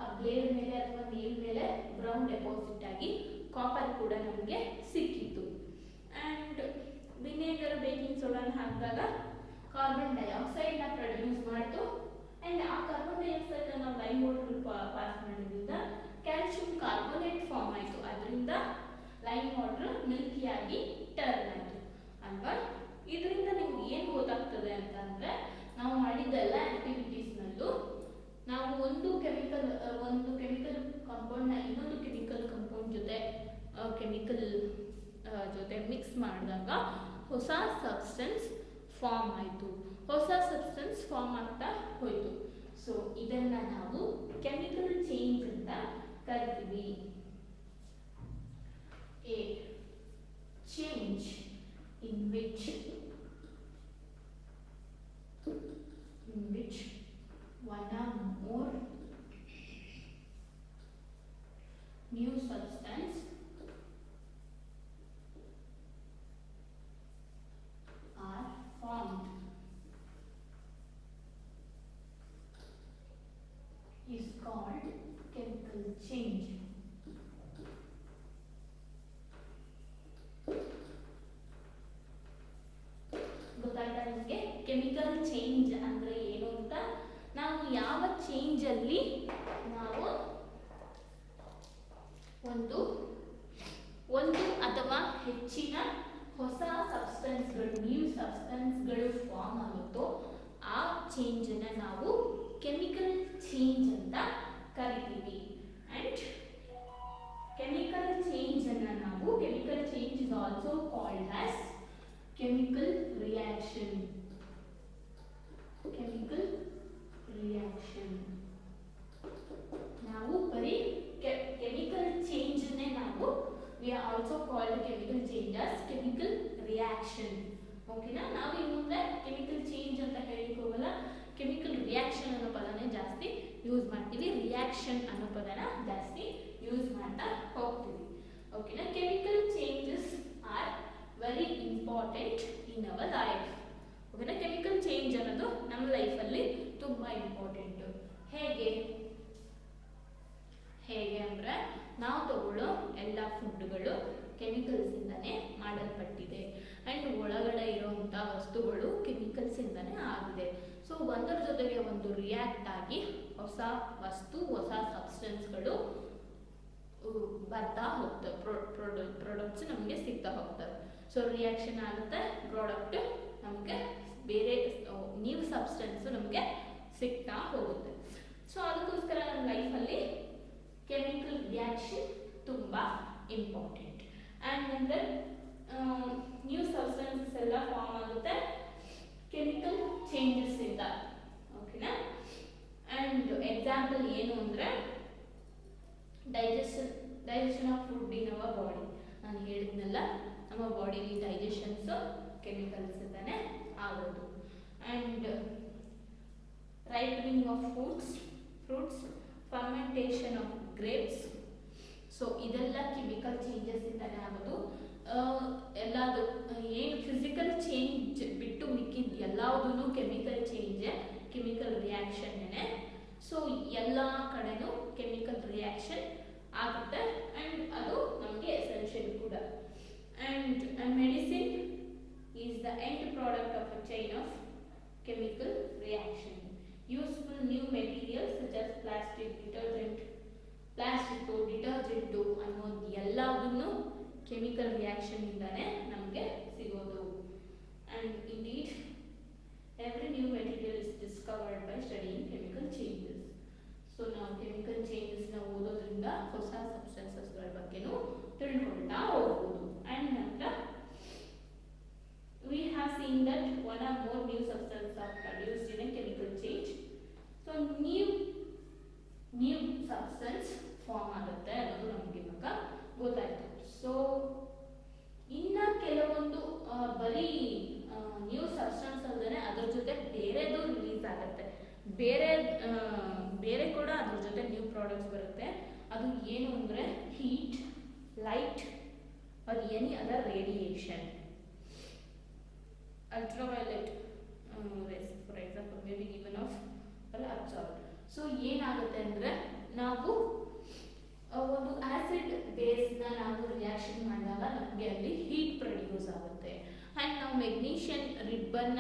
ಆ ಬ್ಲೇಡ್ ಮೇಲೆ ಅಥವಾ ನೀರ್ ಮೇಲೆ ಬ್ರೌನ್ ಡೆಪಾಸಿಟ್ ಆಗಿ ಕಾಪರ್ ಕೂಡ ನಮಗೆ ಸಿಕ್ಕಿತ್ತು. ಆ್ಯಂಡ್ ವಿನೇಗರ್ ಬೇಕಿಂಗ್ ಸೋಡಾನ ಹಾಕಿದಾಗ ಕಾರ್ಬನ್ ಡೈಆಕ್ಸೈಡ್ನ ಪ್ರೊಡ್ಯೂಸ್ ಮಾಡಿತು. ಆ್ಯಂಡ್ ಆ ಕಾರ್ಬನ್ ಡೈಆಕ್ಸೈಡ್ನ ನಾವು ಲೈಮ್ ವಾಟರ್ ಪಾಸ್ ಮಾಡಿದ್ರಿಂದ ಕ್ಯಾಲ್ಸಿಯಂ ಕಾರ್ಬೋನೇಟ್ ಫಾರ್ಮ್ ಆಯಿತು, ಅದರಿಂದ ಲೈಮ್ ವಾಟರ್ ಮಿಲ್ಕಿಯಾಗಿ ಟರ್ನ್ ಆಯಿತು ಅಲ್ವಾ. ಇದರಿಂದ ನಿಮ್ಗೆ ಏನು ಗೊತ್ತಾಗ್ತದೆ ಅಂತಂದರೆ, ನಾವು ಮಾಡಿದ್ದೆಲ್ಲ ಆಕ್ಟಿವಿಟೀಸ್ನಲ್ಲೂ ನಾವು ಒಂದು ಕೆಮಿಕಲ್ ಜೊತೆ ಮಿಕ್ಸ್ ಮಾಡಿದಾಗ ಹೊಸ ಸಬ್ಸ್ಟೆನ್ಸ್ ಫಾರ್ಮ್ ಆಯಿತು, ಹೊಸ ಸಬ್ಸ್ಟೆನ್ಸ್ ಫಾರ್ಮ್ ಆಗ್ತಾ ಹೋಯಿತು. ಸೊ ಇದನ್ನ ನಾವು ಕೆಮಿಕಲ್ ಚೇಂಜ್ ಅಂತ ಕರಿತೀವಿ. A change in which one or more new substance are formed is called chemical change. ಗೊತ್ತಾಯ್ತಾ ನಿಮಗೆ ಕೆಮಿಕಲ್ ಚೇಂಜ್ ಅಂದ್ರೆ ಏನು ಅಂತ? ನಾವು ಯಾವ ಚೇಂಜ್ ಅಲ್ಲಿ ನಾವು ಒಂದು ಅಥವಾ ಹೆಚ್ಚಿನ ಹೊಸ ಸಬ್ಸ್ಟೆನ್ಸ್ಗಳು, ನ್ಯೂ ಸಬ್ಸ್ಟೆನ್ಸ್ಗಳು ಫಾರ್ಮ್ ಆಗುತ್ತೋ ಆ ಚೇಂಜ್ ಅನ್ನ ನಾವು ಕೆಮಿಕಲ್ ಚೇಂಜ್ ಅಂತ ಕರಿತೀವಿ. ಅಂಡ್ ಕೆಮಿಕಲ್ ಚೇಂಜ್ ಅನ್ನ ನಾವು chemical change is also called as chemical reaction. Chemical reaction ನಾವು ಬರೀ ಕೆಮಿಕಲ್ ಚೇಂಜ್ ನೇ ನಾವು we are also called chemical change as chemical reaction. ಓಕೆನಾ? ನಾವು ಇನ್ನು ಮುಂದೆ ಕೆಮಿಕಲ್ ಚೇಂಜ್ ಅಂತ ಹೇಳಿಕ್ಕೆ ಹೋಗಲ್ಲ, ಕೆಮಿಕಲ್ ರಿಯಾಕ್ಷನ್ ಅನ್ನೋ ಪದನೇ ಜಾಸ್ತಿ ಯೂಸ್ ಮಾಡ್ತೀವಿ, ರಿಯಾಕ್ಷನ್ ಅನ್ನೋ ಪದನ ಜಾಸ್ತಿ ಯೂಸ್ ಮಾಡ್ತಾ ಹೋಗ್ತೀವಿ. ಓಕೆನಾ? Chemical changes are very important in our life. ಓಕೆನಾ? ಕೆಮಿಕಲ್ ಚೇಂಜ್ ಅನ್ನೋದು ನಮ್ಮ ಲೈಫಲ್ಲಿ ತುಂಬ ಇಂಪಾರ್ಟೆಂಟು. ಹೇಗೆ ಅಂದರೆ ನಾವು ತಗೊಳ್ಳೋ ಎಲ್ಲ ಫುಡ್ಗಳು ಕೆಮಿಕಲ್ಸಿಂದನೇ ಮಾಡಲ್ಪಟ್ಟಿದೆ ಆ್ಯಂಡ್ ಒಳಗಡೆ ಇರೋವಂಥ ವಸ್ತುಗಳು ಕೆಮಿಕಲ್ಸಿಂದನೇ ಆಗಿದೆ. ಸೊ ಒಂದರ ಜೊತೆಗೆ ಒಂದು ರಿಯಾಕ್ಟ್ ಆಗಿ ಹೊಸ ವಸ್ತು, ಹೊಸ ಸಬ್ಸ್ಟೆನ್ಸ್ಗಳು ಬರ್ತಾ ಹೋಗ್ತವೆ, ಪ್ರಾಡಕ್ಟ್ಸ್ ನಮಗೆ ಸಿಗ್ತಾ ಹೋಗ್ತವೆ. ಸೊ ರಿಯಾಕ್ಷನ್ ಆಗುತ್ತೆ, ಪ್ರಾಡಕ್ಟ್ ನಮಗೆ ಬೇರೆ ನ್ಯೂ ಸಬ್ಸ್ಟೆನ್ಸ್ ನಮಗೆ ಸಿಗ್ತಾ ಹೋಗುತ್ತೆ. ಸೊ ಅದಕ್ಕೋಸ್ಕರ ನಮ್ಮ ಲೈಫಲ್ಲಿ ಕೆಮಿಕಲ್ ರಿಯಾಕ್ಷನ್ ತುಂಬ ಇಂಪಾರ್ಟೆಂಟ್. ಆ್ಯಂಡ್ ಅಂದರೆ ನ್ಯೂ ಸಬ್ಸ್ಟೆನ್ಸಸ್ ಎಲ್ಲ ಫಾರ್ಮ್ ಆಗುತ್ತೆ ಕೆಮಿಕಲ್ ಚೇಂಜಸ್ ಇಂದ. ಓಕೆನಾ? ಆ್ಯಂಡ್ ಎಕ್ಸಾಂಪಲ್ ಏನು ಅಂದರೆ digestion of food in our body. ನಾನು ಹೇಳಿದ್ನಲ್ಲ, ನಮ್ಮ ಬಾಡಿಲಿ ಡೈಜೆಷನ್ಸು ಕೆಮಿಕಲ್ಸ್ ಇಂದನೇ ಆಗೋದು. And ripening of fruits, fermentation of grapes. So ಇದೆಲ್ಲ ಕೆಮಿಕಲ್ ಚೇಂಜಸ್ ಇಂದನೇ ಆಗೋದು. ಎಲ್ಲದು ಏನು ಫಿಸಿಕಲ್ ಚೇಂಜ್ ಬಿಟ್ಟು ಮಿಕ್ಕಿದ್ದು ಎಲ್ಲದೂ ಕೆಮಿಕಲ್ ಚೇಂಜೇ, ಕೆಮಿಕಲ್ ರಿಯಾಕ್ಷನ್ನೇ. ಸೊ ಎಲ್ಲ ಕಡೆನೂ ಕೆಮಿಕಲ್ ರಿಯಾಕ್ಷನ್ ಆಗುತ್ತೆ ಆ್ಯಂಡ್ ಅದು ನಮಗೆ ಎಸೆನ್ಷಿಯಲ್ ಕೂಡ. And medicine is the end product of a chain of chemical reaction. Useful new materials such as plastic, detergent ಅನ್ನೋದು ಎಲ್ಲದನ್ನು ಕೆಮಿಕಲ್ ರಿಯಾಕ್ಷನ್ ಇಂದಾನೆ ನಮಗೆ ಸಿಗೋದು. And indeed every new material is discovered by studying chemical changes. So ನಾವು chemical ಚೇಂಜಸ್ನ ಓದೋದ್ರಿಂದ ಹೊಸ ಸಬ್ಸ್ಟೆನ್ಸಸ್ಗಳ ಬಗ್ಗೆನೂ ತಿಳ್ಕೊಳ್ತಾ ಹೋಗ್ಬೋದು. ಆ್ಯಂಡ್ ನಂತರ we have seen that one or more new substances are produced in a chemical change. So new substance form ಆಗುತ್ತೆ ಅನ್ನೋದು ನಮಗೆ ಇವಾಗ ಗೊತ್ತಾಯ್ತು. ಸೊ ಇನ್ನು ಕೆಲವೊಂದು ಬರೀ ನ್ಯೂ ಸಬ್ಸ್ಟೆನ್ಸ್ ಅಲ್ಲದೆ ಅದ್ರ ಜೊತೆ ಬೇರೆದು ರಿಲೀಸ್ ಆಗುತ್ತೆ, ಬೇರೆ ಕೂಡ ಅದ್ರ ಜೊತೆ ನ್ಯೂ ಪ್ರಾಡಕ್ಟ್ಸ್ ಬರುತ್ತೆ. ಅದು ಏನು ಅಂದರೆ heat, light R any other radiation, ultraviolet rays for example may be given off or absorbed. So ಏನಾಗುತ್ತೆ ಅಂದರೆ ನಾವು ಒಂದು ಆಸಿಡ್ ಬೇಸ್ನ ನಾವು ರಿಯಾಕ್ಷನ್ ಮಾಡಿದಾಗ ನಮಗೆ ಅಲ್ಲಿ ಹೀಟ್ ಪ್ರೊಡ್ಯೂಸ್ ಆಗುತ್ತೆ. ಆ್ಯಂಡ್ ನಾವು ಮೆಗ್ನೀಷಿಯನ್ ರಿಬ್ಬನ್ನ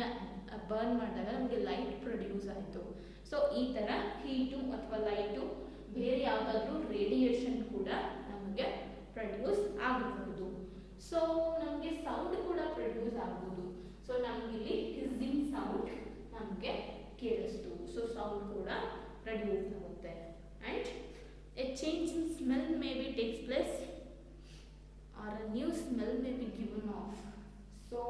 ಬರ್ನ್ ಮಾಡಿದಾಗ ನಮಗೆ ಲೈಟ್ ಪ್ರೊಡ್ಯೂಸ್ ಆಯಿತು. ಸೊ ಈ ಥರ ಹೀಟು ಅಥವಾ ಲೈಟು ಬೇರೆ ಯಾವುದಾದ್ರೂ ರೇಡಿಯೇಷನ್ ಕೂಡ ನಮಗೆ ಪ್ರೊಡ್ಯೂಸ್ ಆಗಬಹುದು. ಸೊ ನಮಗೆ ಸೌಂಡ್ ಕೂಡ ಪ್ರೊಡ್ಯೂಸ್ ಆಗ್ಬೋದು. ಸೊ ನಮಗಿಲ್ಲಿ ಹಿಸ್ಸಿಂಗ್ ಸೌಂಡ್ ನಮಗೆ ಕೇಳಿಸ್ತು. ಸೊ ಸೌಂಡ್ ಕೂಡ ಪ್ರೊಡ್ಯೂಸ್ ಆಗುತ್ತೆ. And A change in smell may be takes place or a new smell may be given off. So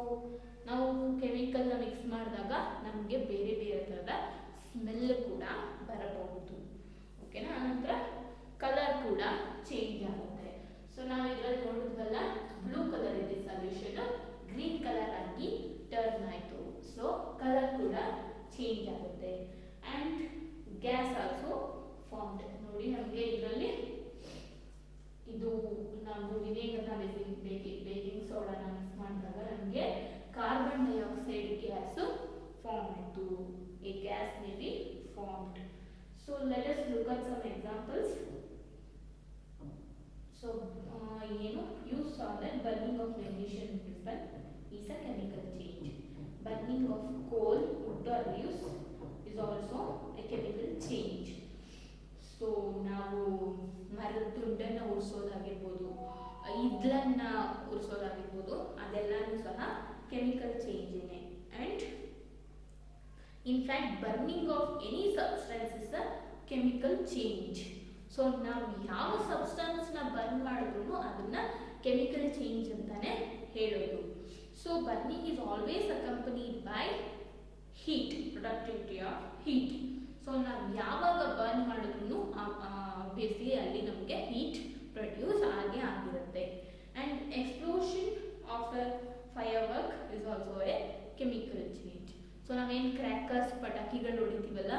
ನಾವು ಕೆಮಿಕಲ್ನ ಮಿಕ್ಸ್ ಮಾಡಿದಾಗ ನಮಗೆ ಬೇರೆ ಬೇರೆ ಥರದ ಸ್ಮೆಲ್ ಕೂಡ ಬರಬಹುದು. ಓಕೆನಾ. ನಂತರ ಕಲರ್ ಕೂಡ ಚೇಂಜ್ ಆಗುತ್ತೆ. ಸೊ ನಾವು ಇದರಲ್ಲಿ ನೋಡಿದ್ವಲ್ಲ, ಬ್ಲೂ ಕಲರ್ ಇದೆ ಸೊಲ್ಯೂಷನ್, ಗ್ರೀನ್ ಕಲರ್ ಆಗಿ ಟರ್ನ್ ಆಯಿತು. ಸೊ ಕಲರ್ ಕೂಡ ಚೇಂಜ್ ಆಗುತ್ತೆ. And gas also formed. ನೋಡಿ ನಮಗೆ ಇದರಲ್ಲಿ ಇದು ನಾವು ವಿನೇಗರ್ನ ಬೇಕಿಂಗ್ ಸೋಡಾನ ಮಿಕ್ಸ್ ಮಾಡಿದಾಗ ನಮಗೆ ಕಾರ್ಬನ್ ಡೈಆಕ್ಸೈಡ್ ಗ್ಯಾಸ್ ಫಾರ್ಮ್ ಆಯಿತು. A gas may be formed. So let us look at some examples. So ಏನು you saw that burning of magnesium timber is a chemical change. Burning of coal, wood or leaves is also a chemical change. So ನಾವು ಮರದ ತುಂಡನ್ನು ಉರಿಸೋದಾಗಿರ್ಬೋದು, ಇದ್ಲನ್ನ ಉರಿಸೋದಾಗಿರ್ಬೋದು, ಅದೆಲ್ಲನೂ ಸಹ chemical ಚೇಂಜೇನೆ. And in fact burning of any substance is a chemical change. So ನಾವು ಯಾವ ಸಬ್ಸ್ಟೆನ್ಸ್ನ ಬರ್ನ್ ಮಾಡಿದ್ರು ಅದನ್ನ ಕೆಮಿಕಲ್ ಚೇಂಜ್ ಅಂತಾನೆ ಹೇಳೋದು. So burning is always accompanied by heat, productivity of heat. So ನಾವು ಯಾವಾಗ ಬರ್ನ್ ಮಾಡಿದ್ರು ಆಬ್ವಿಯಸ್ಲಿ ಅಲ್ಲಿ ನಮಗೆ ಹೀಟ್ ಪ್ರೊಡ್ಯೂಸ್ ಆಗೇ ಆಗಿರುತ್ತೆ. And explosion of a fire work is also A chemical change. So ನಾವೇನು ಕ್ರ್ಯಾಕರ್ಸ್, ಪಟಾಕಿಗಳು ಹೊಡಿತೀವಲ್ಲ,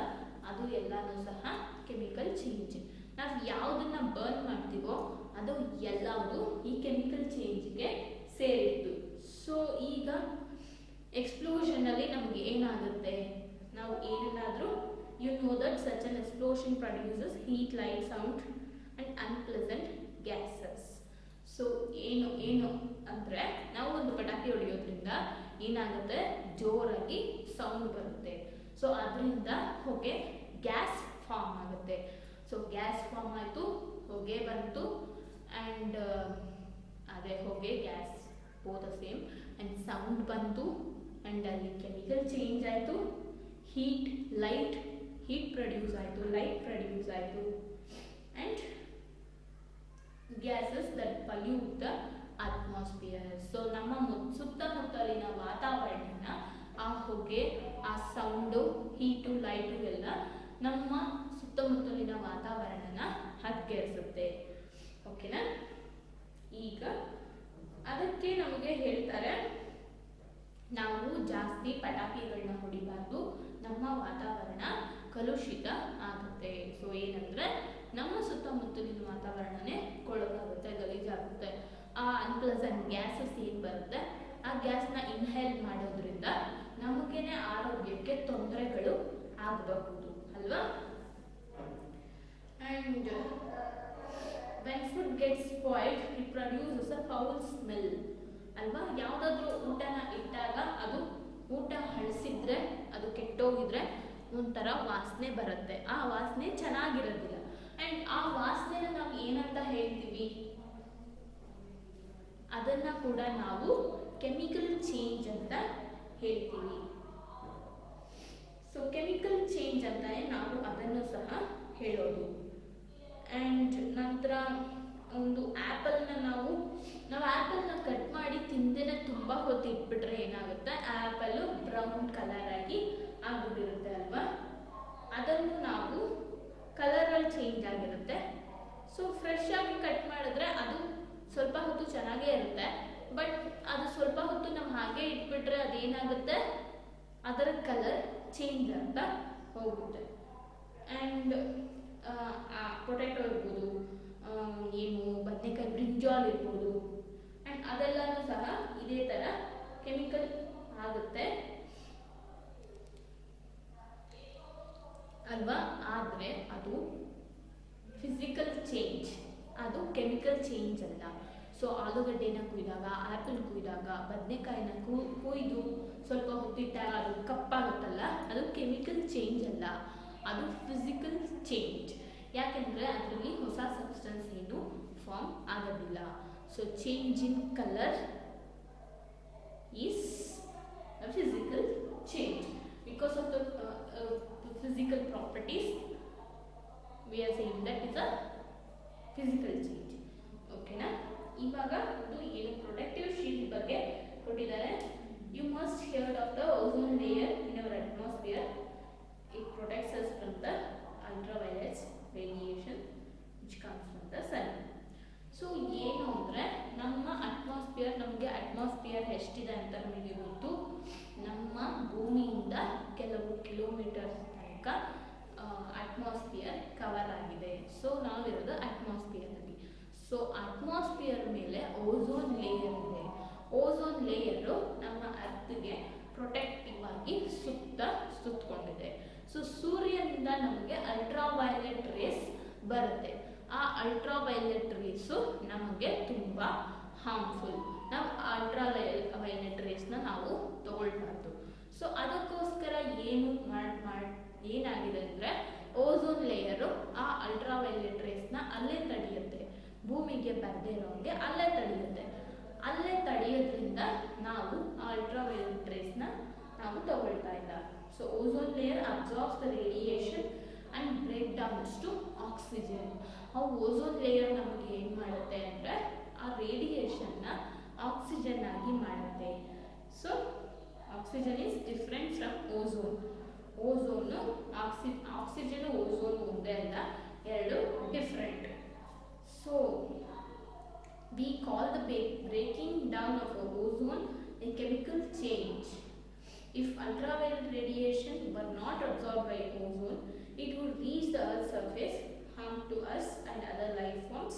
ಅದು ಎಲ್ಲನೂ ಸಹ ಕೆಮಿಕಲ್ ಚೇಂಜ್. ನಾವು ಯಾವುದನ್ನ ಬರ್ನ್ ಮಾಡ್ತೀವೋ ಅದು ಎಲ್ಲವುದು ಈ ಕೆಮಿಕಲ್ ಚೇಂಜ್ಗೆ ಸೇರಿತ್ತು. ಸೊ ಈಗ ಎಕ್ಸ್ಪ್ಲೋಷನಲ್ಲಿ ನಮಗೆ ಏನಾಗುತ್ತೆ, ನಾವು ಏನನ್ನಾದರೂ you know that such an explosion produces heat, light, sound and unpleasant gases. So ಏನು ಅಂದರೆ ನಾವು ಒಂದು ಪಟಾಕಿ ಹೊಡೆಯೋದ್ರಿಂದ ಏನಾಗುತ್ತೆ, ಜೋರಾಗಿ ಸೌಂಡ್ ಬರುತ್ತೆ. ಸೊ ಅದರಿಂದ ಹೊಗೆ ಗ್ಯಾಸ್ ಫಾರ್ಮ್ ಆಗುತ್ತೆ. ಸೊ ಗ್ಯಾಸ್ ಫಾರ್ಮ್ ಆಯಿತು, ಹೊಗೆ ಬಂತು, ಆ್ಯಂಡ್ ಅದೇ ಹೊಗೆ gas both the same, and sound ಬಂತು, ಆ್ಯಂಡ್ ಅಲ್ಲಿ ಕೆಮಿಕಲ್ ಚೇಂಜ್ ಆಯಿತು, ಹೀಟ್ ಪ್ರೊಡ್ಯೂಸ್ ಆಯಿತು, ಲೈಟ್ ಪ್ರೊಡ್ಯೂಸ್ ಆಯಿತು, and gases that pollute the atmosphere. So ನಮ್ಮ ಸುತ್ತಮುತ್ತಲಿನ ವಾತಾವರಣನ ಆ ಹೊಗೆ, ಆ ಸೌಂಡು, ಹೀಟು, ಲೈಟು ಎಲ್ಲ ನಮ್ಮ ಸುತ್ತಮುತ್ತಲಿನ ವಾತಾವರಣನ ಹದಗೆಡಿಸುತ್ತೆ. ಓಕೆನಾ. ಈಗ ಅದಕ್ಕೆ ನಮಗೆ ಹೇಳ್ತಾರೆ ನಾವು ಜಾಸ್ತಿ ಪಟಾಕಿಗಳನ್ನ ಹೊಡಿಬಾರ್ದು, ನಮ್ಮ ವಾತಾವರಣ ಕಲುಷಿತ ಆಗುತ್ತೆ. ಸೊ ಏನಂದರೆ ನಮ್ಮ ಸುತ್ತಮುತ್ತಲಿನ ವಾತಾವರಣನೇ ಕೊಳಕಾಗುತ್ತೆ, ಗಲೀಜಾಗುತ್ತೆ. ಆ ಅನ್ಪ್ಲೆಸೆಂಟ್ ಗ್ಯಾಸಸ್ ಏನು ಬರುತ್ತೆ, ಆ ಗ್ಯಾಸ್ನ ಇನ್ಹೇಲ್ ಮಾಡೋದ್ರಿಂದ ನಮಗೇನೆ ಆರೋಗ್ಯಕ್ಕೆ ತೊಂದರೆಗಳು ಆಗಬಹುದು ಅಲ್ವಾ. And when food gets spoiled it produces a foul smell ಅಲ್ವಾ. ಯಾವುದಾದ್ರೂ ಊಟನ ಇಟ್ಟಾಗ ಅದು ಊಟ ಹಳಸಿದ್ರೆ, ಅದು ಕೆಟ್ಟೋಗಿದ್ರೆ ಒಂಥರ ವಾಸನೆ ಬರುತ್ತೆ. ಆ ವಾಸನೆ ಚೆನ್ನಾಗಿರೋದಿಲ್ಲ. ಆ್ಯಂಡ್ ಆ ವಾಸನೆನ ನಾವು ಏನಂತ ಹೇಳ್ತೀವಿ, ಅದನ್ನು ಕೂಡ ನಾವು ಕೆಮಿಕಲ್ ಚೇಂಜ್ ಅಂತ ಹೇಳ್ತೀವಿ. ಸೊ ಕೆಮಿಕಲ್ ಚೇಂಜ್ ಅಂತಾನೆ ನಾವು ಅದನ್ನು ಸಹ ಹೇಳೋದು. ಆ್ಯಂಡ್ ನಂತರ ಒಂದು ಆ್ಯಪಲ್ನ ನಾವು ಆ್ಯಪಲ್ನ ಕಟ್ ಮಾಡಿ ತಿಂದೇನೆ ತುಂಬ ಹೊತ್ತು ಇಟ್ಬಿಟ್ರೆ ಏನಾಗುತ್ತೆ, ಆ್ಯಪಲ್ಲು ಬ್ರೌನ್ ಕಲರ್ ಆಗಿ ಆಗ್ಬಿಟ್ಟಿರುತ್ತೆ ಅಲ್ವಾ. ಅದನ್ನು ನಾವು ಕಲರಲ್ಲಿ ಚೇಂಜ್ ಆಗಿರುತ್ತೆ. ಸೊ ಫ್ರೆಶ್ ಆಗಿ ಕಟ್ ಮಾಡಿದ್ರೆ ಅದು ಸ್ವಲ್ಪ ಹೊತ್ತು ಚೆನ್ನಾಗೇ ಇರುತ್ತೆ. ಬಟ್ ಅದು ಸ್ವಲ್ಪ ಹೊತ್ತು ನಾವು ಹಾಗೆ ಇಟ್ಬಿಟ್ರೆ ಅದೇನಾಗುತ್ತೆ, ಅದರ ಕಲರ್ ಚೇಂಜ್ ಅಂತ ಹೋಗುತ್ತೆ. ಆ್ಯಂಡ್ ಪೊಟ್ಯಾಟೊ ಇರ್ಬೋದು, ಏನು ಬದನೆಕಾಯಿ, ಬ್ರಿಂಜಾಲ್ ಇರ್ಬೋದು, ಆ್ಯಂಡ್ ಅದೆಲ್ಲನೂ ಸಹ ಇದೇ ಥರ ಕೆಮಿಕಲ್ ಆಗುತ್ತೆ ಅಲ್ವಾ. ಆದರೆ ಅದು ಫಿಸಿಕಲ್ ಚೇಂಜ್, ಅದು ಕೆಮಿಕಲ್ ಚೇಂಜ್ ಅಲ್ಲ. ಸೊ ಆಲೂಗಡ್ಡೆನ ಕುಯ್ದಾಗ, ಆ್ಯಪಲ್ ಕುಯ್ದಾಗ, ಬದನೆಕಾಯಿನ ಕುಯ್ದು ಸ್ವಲ್ಪ ಹೊತ್ತಿಟ್ಟಾಗ ಅದು ಕಪ್ಪಾಗುತ್ತಲ್ಲ, ಅದು ಕೆಮಿಕಲ್ ಚೇಂಜ್ ಅಲ್ಲ, ಅದು ಫಿಸಿಕಲ್ ಚೇಂಜ್. ಯಾಕೆಂದರೆ ಅದರಲ್ಲಿ ಹೊಸ ಸಬ್ಸ್ಟೆನ್ಸ್ ಏನು ಫಾರ್ಮ್ ಆಗೋದಿಲ್ಲ. So change in colour is a physical change. Because of the physical properties, we are saying that is a physical change. ಓಕೆನಾ. ಇವಾಗ ಒಂದು ಏನು ಪ್ರೊಟೆಕ್ಟಿವ್ ಶೀಲ್ಡ್ ಬಗ್ಗೆ ಕೊಟ್ಟಿದ್ದಾರೆ. You must heard of the ozone layer in our atmosphere. It protects us from the ultraviolet radiation which comes from the sun. So ಏನು ಅಂದರೆ ನಮ್ಮ atmosphere, ನಮಗೆ ಅಟ್ಮಾಸ್ಫಿಯರ್ ಎಷ್ಟಿದೆ ಅಂತ ನಮಗೆ ಗೊತ್ತು. ನಮ್ಮ ಭೂಮಿಯಿಂದ ಕೆಲವು ಕಿಲೋಮೀಟರ್ ತನಕ ಅಟ್ಮಾಸ್ಫಿಯರ್ ಕವರ್ ಆಗಿದೆ. ಸೊ ನಾವಿರೋದು ಅಟ್ಮಾಸ್ಫಿಯರಲ್ಲಿ. ಸೊ ಅಟ್ಮಾಸ್ಫಿಯರ್ ಮೇಲೆ ಓಝೋನ್ ಲೇಯರ್ ಇದೆ. ಓಝೋನ್ ಲೇಯರು ನಮ್ಮ ಅರ್ಥಗೆ ಪ್ರೊಟೆಕ್ಟಿವ್ ಆಗಿ ಸುತ್ತಕೊಂಡಿದೆ. ಸೊ ಸೂರ್ಯನಿಂದ ನಮಗೆ ಅಲ್ಟ್ರಾವೈಲೆಟ್ ರೇಸ್ ಬರುತ್ತೆ. ಆ ಅಲ್ಟ್ರಾವೈಲೆಟ್ ರೇಸು ನಮಗೆ ತುಂಬ ಹಾರ್ಮ್ಫುಲ್. ನಾವು ಅಲ್ಟ್ರಾವೈಲೆಟ್ ರೇಸ್ನ ನಾವು ತಗೊಳ್ಬಾರ್ದು. ಸೊ ಅದಕ್ಕೋಸ್ಕರ ಏನಾಗಿದೆ ಅಂದರೆ ಓಝೋನ್ ಲೇಯರು ಆ ಅಲ್ಟ್ರಾವೈಲೆಟ್ ರೇಸ್ನ ಅಲ್ಲೇ ತಡೆಯುತ್ತೆ. ಭೂಮಿಗೆ ಬರದೇ ಇರೋಂಗೆ ಅಲ್ಲೇ ತಡೆಯುತ್ತೆ. ಅಲ್ಲೇ ತಡೆಯೋದ್ರಿಂದ ನಾವು ಆ ಅಲ್ಟ್ರಾವೈಲೆಟ್ ರೇಸ್ನ ನಾವು ತಗೊಳ್ತಾ ಇಲ್ಲ. So ozone layer absorbs the radiation and break downs to oxygen. ಆ ಓಝೋನ್ ಲೇಯರ್ ನಮಗೆ ಏನು ಮಾಡುತ್ತೆ ಅಂದರೆ ಆ ರೇಡಿಯೇಷನ್ನ ಆಕ್ಸಿಜನ್ ಆಗಿ ಮಾಡುತ್ತೆ. So oxygen is different from ozone. Ozone oxygen ozone ಒಂದೇ ಅಲ್ಲ, ಎರಡು different. So we call the breaking down of ozone a chemical change. If ultraviolet radiation were not absorbed by ozone, it would reach the Earth's surface, harm to us and other life forms.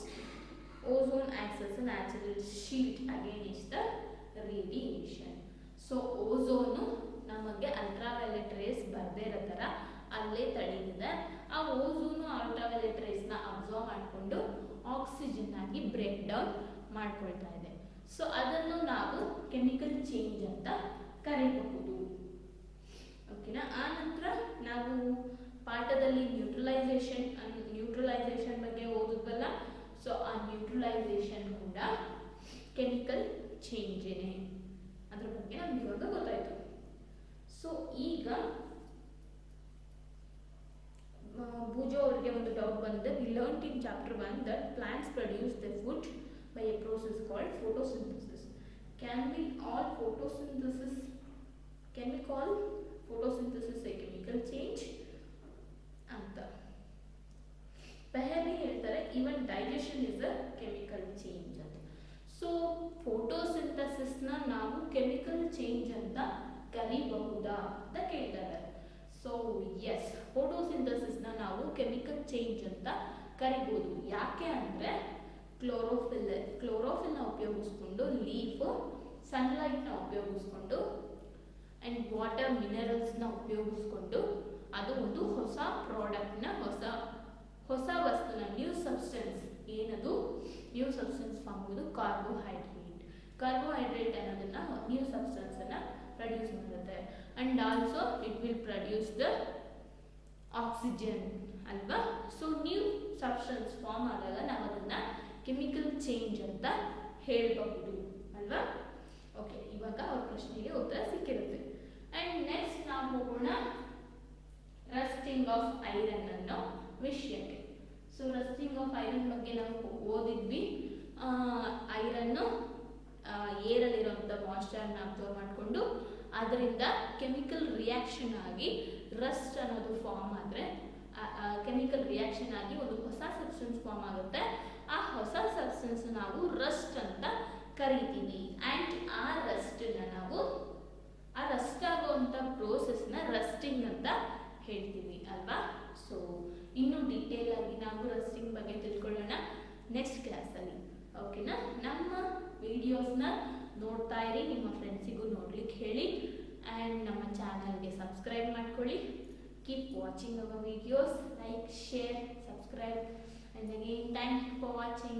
Ozone acts as a natural shield against the radiation. So ozone ನಮಗೆ ultraviolet race ಬರದೇ ಇರೋ ಥರ ಅಲ್ಲೇ ತಡೆದಿದೆ. ಆ ozone ultraviolet ರೇಸ್ನ absorb ಮಾಡಿಕೊಂಡು oxygen ಆಗಿ break down ಮಾಡ್ಕೊಳ್ತಾ ಇದೆ. ಸೊ ಅದನ್ನು ನಾವು ಕೆಮಿಕಲ್ ಚೇಂಜ್ ಅಂತ ಕರೀಬಹುದು. ಓಕೆನಾ. ಆ ನಂತರ ನಾವು ಪಾಠದಲ್ಲಿ ನ್ಯೂಟ್ರಲೈಸೇಷನ್ ಬಗ್ಗೆ ಓದಿದ್ವಲ್ಲ. ಸೊ ಆ ನ್ಯೂಟ್ರಲೈಸೇಷನ್ ಕೂಡ ಕೆಮಿಕಲ್ ಚೇಂಜೇನೆ. ಅದ್ರ ಬಗ್ಗೆ ನಮ್ಗೆ ಇವಾಗ ಗೊತ್ತಾಯಿತು. ಸೊ ಈಗ ಭುಜೋ ಅವರಿಗೆ ಒಂದು ಡೌಟ್ ಬಂದಿದೆ. We learned in chapter 1 that plants produce their food by a process called photosynthesis. Can we call photosynthesis a chemical change ಅಂತ ಪಹಲೆ ಹೇಳ್ತಾರೆ. Even digestion is a chemical change ಅಂತ. ಸೊ ಫೋಟೋಸಿಂಥಸಿಸ್ನ ನಾವು ಕೆಮಿಕಲ್ ಚೇಂಜ್ ಅಂತ ಕರಿಬಹುದಾ ಅಂತ ಕೇಳ್ತಾರೆ. So S, ಫೋಟೋಸಿಂಥಸಿಸ್ನ ನಾವು chemical change ಅಂತ ಕರಿಬೋದು. ಯಾಕೆ ಅಂದರೆ ಕ್ಲೋರೋಫಿಲ್ನ ಉಪಯೋಗಿಸ್ಕೊಂಡು, ಲೀಫ್ ಸನ್ಲೈಟ್ನ ಉಪಯೋಗಿಸ್ಕೊಂಡು ಆ್ಯಂಡ್ ವಾಟರ್ ಮಿನರಲ್ಸ್ನ ಉಪಯೋಗಿಸ್ಕೊಂಡು ಅದು ಒಂದು ಹೊಸ ಪ್ರಾಡಕ್ಟ್ನ, ಹೊಸ ವಸ್ತುನ, ನ್ಯೂ ಸಬ್ಸ್ಟೆನ್ಸ್, ಏನದು ನ್ಯೂ ಸಬ್ಸ್ಟೆನ್ಸ್ ಫಾರ್ಮ್ ಆಗೋದು ಕಾರ್ಬೋಹೈಡ್ರೇಟ್ ಅನ್ನೋದನ್ನ ನ್ಯೂ ಸಬ್ಸ್ಟೆನ್ಸನ್ನು ಪ್ರೊಡ್ಯೂಸ್ ಮಾಡುತ್ತೆ. And also it will produce the oxygen ಅಲ್ವಾ. ಸೊ ನ್ಯೂ ಸಬ್ಸ್ಟೆನ್ಸ್ ಫಾರ್ಮ್ ಆದಾಗ ನಾವು ಅದನ್ನು ಕೆಮಿಕಲ್ ಚೇಂಜ್ ಅಂತ ಹೇಳಬಹುದು ಅಲ್ವಾ. ಓಕೆ, ಇವಾಗ ಅವ್ರ ಪ್ರಶ್ನೆಗೆ ಉತ್ತರ ಸಿಕ್ಕಿರುತ್ತೆ. ಆ್ಯಂಡ್ ನೆಕ್ಸ್ಟ್ ನಾವು ಹೋಗೋಣ ರಸ್ಟಿಂಗ್ ಆಫ್ ಐರನ್ ಅನ್ನೋ ವಿಷಯಕ್ಕೆ. ಸೊ ರಸ್ಟಿಂಗ್ ಆಫ್ ಐರನ್ ಬಗ್ಗೆ ನಾವು ಓದಿದ್ವಿ. ಐರನ್ನು ಏರಲ್ಲಿರುವಂಥ ಮಾಯ್ಶ್ಚರ್ನ ಅಬ್ಸರ್ವ್ ಮಾಡಿಕೊಂಡು ಅದರಿಂದ ಕೆಮಿಕಲ್ ರಿಯಾಕ್ಷನ್ ಆಗಿ ರಸ್ಟ್ ಅನ್ನೋದು ಫಾರ್ಮ್ ಆದರೆ, ಕೆಮಿಕಲ್ ರಿಯಾಕ್ಷನ್ ಆಗಿ ಒಂದು ಹೊಸ ಸಬ್ಸ್ಟೆನ್ಸ್ ಫಾರ್ಮ್ ಆಗುತ್ತೆ. ಆ ಹೊಸ ಸಬ್ಸ್ಟೆನ್ಸ್ ನಾವು ರಸ್ಟ್ ಅಂತ ಕರಿತೀವಿ. ಆ್ಯಂಡ್ ಆ ರಸ್ಟ್ ಆಗುವಂಥ ಪ್ರೋಸೆಸ್ನ ರಸ್ಟಿಂಗ್ ಅಂತ ಹೇಳ್ತೀವಿ ಅಲ್ವಾ. ಸೊ ಇನ್ನೂ ಡೀಟೇಲ್ ಆಗಿ ನಾವು ರಸ್ಟಿಂಗ್ ಬಗ್ಗೆ ತಿಳ್ಕೊಳ್ಳೋಣ ನೆಕ್ಸ್ಟ್ ಕ್ಲಾಸಲ್ಲಿ. ಓಕೆನಾ. ನಮ್ಮ ವಿಡಿಯೋಸ್ನ ನೋಡ್ತಾ ಇರಿ, ನಿಮ್ಮ ಫ್ರೆಂಡ್ಸಿಗೂ ನೋಡ್ಲಿಕ್ಕೆ ಹೇಳಿ. ಆ್ಯಂಡ್ ನಮ್ಮ ಚಾನಲ್ಗೆ ಸಬ್ಸ್ಕ್ರೈಬ್ ಮಾಡ್ಕೊಳ್ಳಿ. Keep watching our videos, like, share, subscribe. And again, thank you for watching.